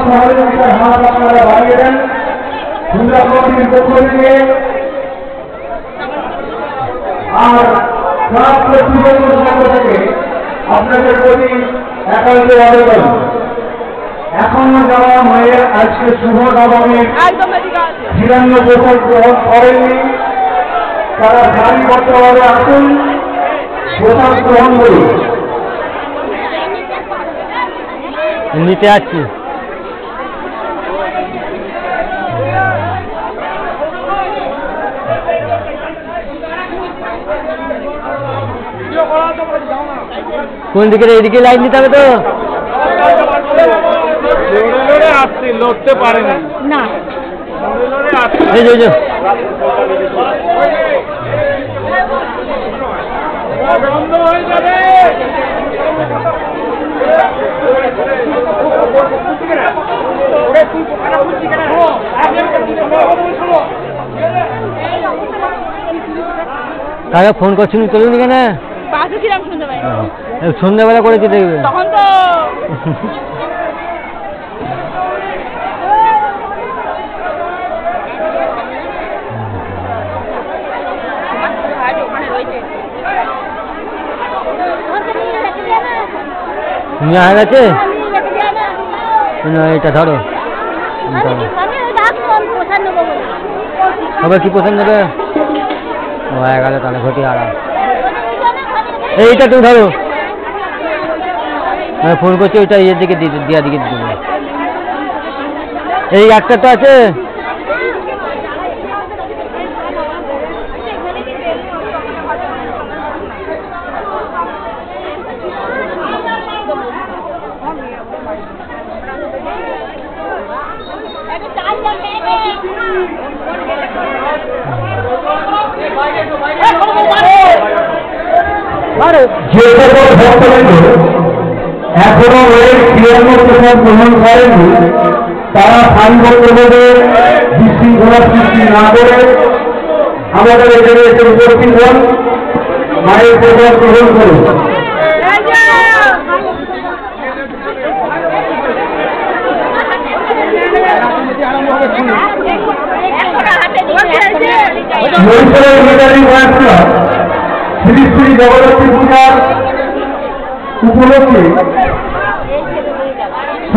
সহযোগিতার হাত আপনারা বাড়িয়ে দেন। সুন্দরবনের পক্ষ থেকে আর ক্লাব কর্তৃপক্ষের পক্ষ থেকে আপনাদের প্রতি একান্ত আবেদন, এখনো যারা মায়ের আজকে শুভ নবমীর 94 বছর গ্রহণ করেননি তারা সারিবদ্ধভাবে আসুন, প্রসাদ গ্রহণ করুন। নিতে আসছি। কোন দিকে? এদিকে লাইন দিতে হবে তো। আসছি, লড়তে পারেনি না, এই যে বন্ধ হয়ে যাবে। কাকে ফোন করছি চলুন কেন? সন্ধ্যাবেলা করেছি দেখবে তখন তো তুমি আয় গেছে না, এটা ধরো আবার কি পছন্দ নেবে? ও হয়ে গেল তাহলে ঘটি আরাম। এইটা তুমি ধরো, ফোন করছি ওইটা ইয়ের দিকে দিয়া দিকে দেবো। এই একটা তো আছে। যে সকল ভক্তবৃন্দ এখনো ওই 93% গ্রহণ করেননি তারা সারিবদ্ধভাবে বিশৃঙ্খলা সৃষ্টি না করে আমাদের এখানে এসে উপস্থিত হন, মায়ের প্রসাদ গ্রহণ করুন। মহিষাদল মেধাবী বয়স ক্লাব শ্রী শ্রী জগদ্ধাত্রী পূজার উপলক্ষে